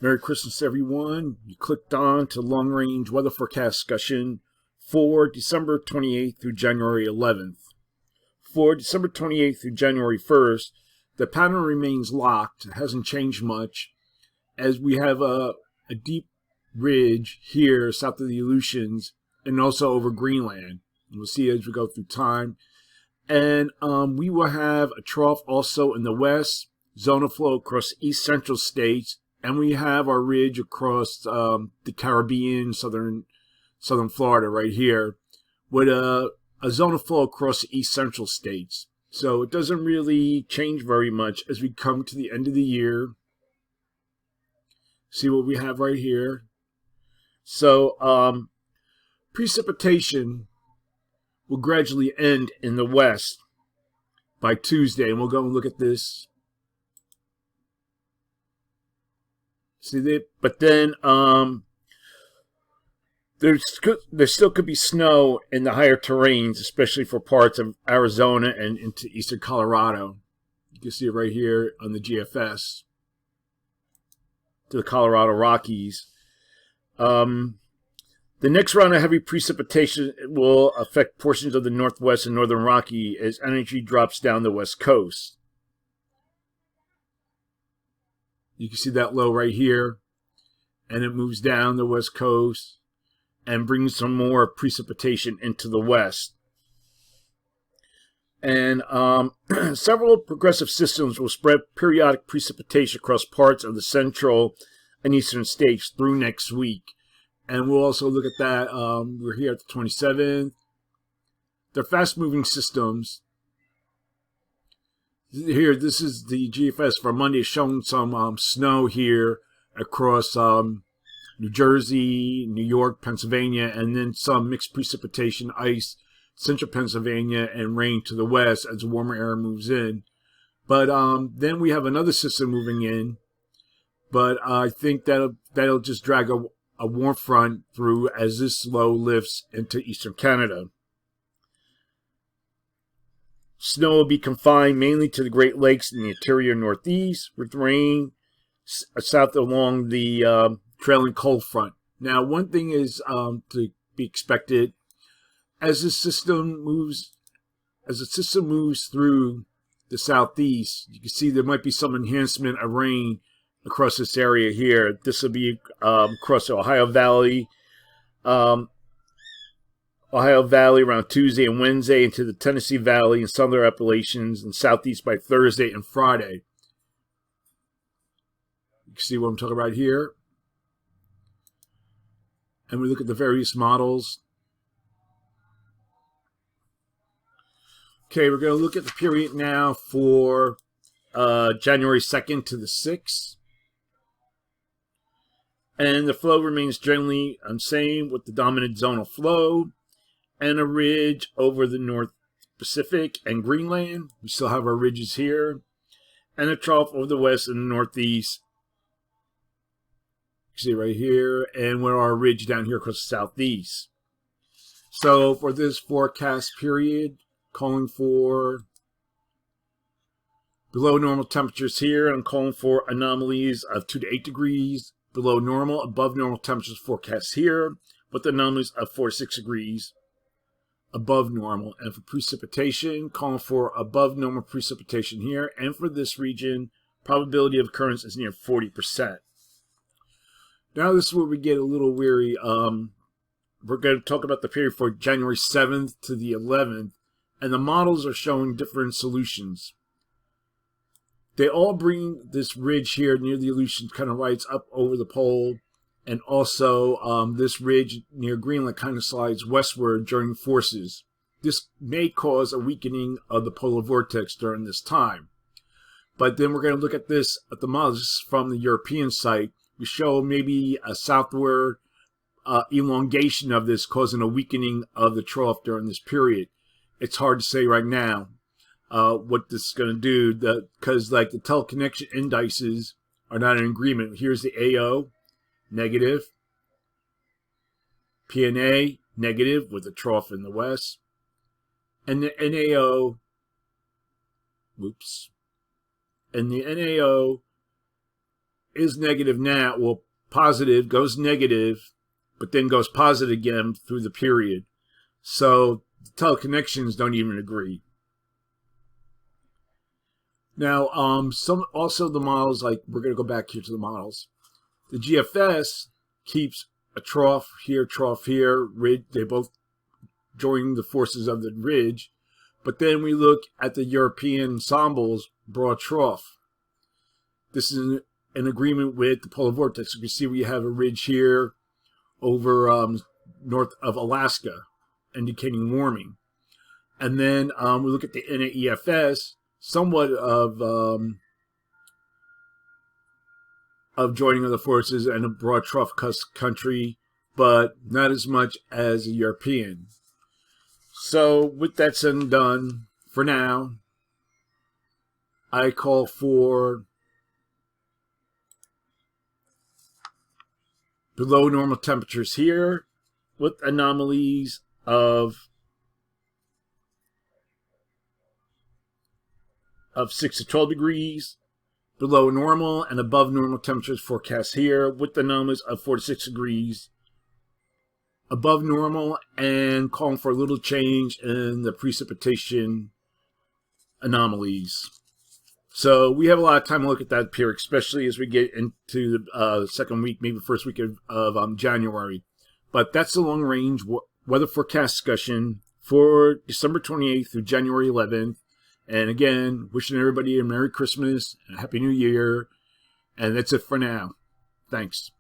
Merry Christmas, everyone. You clicked on to Long Range Weather Forecast Discussion for December 28th through January 11th. For December 28th through January 1st, the pattern remains locked. It hasn't changed much, as we have a deep ridge here south of the Aleutians and also over Greenland. We'll see as we go through time. And we will have a trough also in the west, zone of flow across east central states. And we have our ridge across the Caribbean, southern Florida right here, with a zone of flow across the east central states. So it doesn't really change very much as we come to the end of the year. See what we have right here. So precipitation will gradually end in the west by Tuesday. And we'll go and look at this. See that? But then there still could be snow in the higher terrains, especially for parts of Arizona and into eastern Colorado. You can see it right here on the GFS to the Colorado Rockies. The next round of heavy precipitation will affect portions of the Northwest and Northern Rocky as energy drops down the West Coast. You can see that low right here, and it moves down the West Coast and brings some more precipitation into the west. And several progressive systems will spread periodic precipitation across parts of the central and eastern states through next week. And we'll also look at that. We're here at the 27th. They're fast-moving systems. Here, this is the GFS for Monday, showing some snow here across New Jersey, New York, Pennsylvania, and then some mixed precipitation, ice, central Pennsylvania, and rain to the west as warmer air moves in. But then we have another system moving in, but I think that'll just drag a warm front through as this low lifts into eastern Canada. Snow will be confined mainly to the Great Lakes in the interior northeast, with rain south along the trailing cold front. Now, one thing is to be expected as the system moves through the southeast. You can see there might be some enhancement of rain across this area here. This will be across the Ohio Valley. Around Tuesday and Wednesday, into the Tennessee Valley and southern Appalachians and southeast by Thursday and Friday. You can see what I'm talking about here. And we look at the various models. Okay, we're going to look at the period now for January 2nd to the 6th. And the flow remains generally the same with the dominant zonal flow and a ridge over the North Pacific and Greenland. We still have our ridges here. And a trough over the west and the northeast. You see right here. And we're our ridge down here across the southeast. So for this forecast period, calling for below normal temperatures here. I'm calling for anomalies of 2 to 8 degrees below normal. Above normal temperatures forecast here, with anomalies of 4 to 6 degrees above normal. And for precipitation, calling for above normal precipitation here. And for this region, probability of occurrence is near 40%. Now this is where we get a little weary. We're going to talk about the period for January 7th to the 11th. And the models are showing different solutions. They all bring this ridge here near the Aleutians kind of rides up over the pole. And also this ridge near Greenland kind of slides westward during forces. This may cause a weakening of the polar vortex during this time. But then we're going to look at this at the models from the European site. We show maybe a southward elongation of this, causing a weakening of the trough during this period. It's hard to say right now what this is going to do, because like the teleconnection indices are not in agreement. Here's the AO, negative. PNA, negative, with a trough in the west. and the NAO, and the NAO is negative now, well, positive, goes negative, but then goes positive again through the period. So the teleconnections don't even agree. Now, also the models, like, we're going to go back here to the models. The GFS keeps a trough here, ridge. They both join the forces of the ridge. But then we look at the European ensembles broad trough. This is in agreement with the polar vortex. You can see we have a ridge here over north of Alaska, indicating warming. And then we look at the NAEFS, somewhat of joining of the forces and a broad trough country, but not as much as a European. So with that said and done, for now, I call for below normal temperatures here with anomalies of 6 to 12 degrees, below normal and above normal temperatures forecast here with anomalies of 4 to 6 degrees, above normal, and calling for a little change in the precipitation anomalies. So we have a lot of time to look at that period, especially as we get into the second week, maybe first week of January. But that's the long range weather forecast discussion for December 28th through January 11th. And again, wishing everybody a Merry Christmas and a Happy New Year. And that's it for now. Thanks.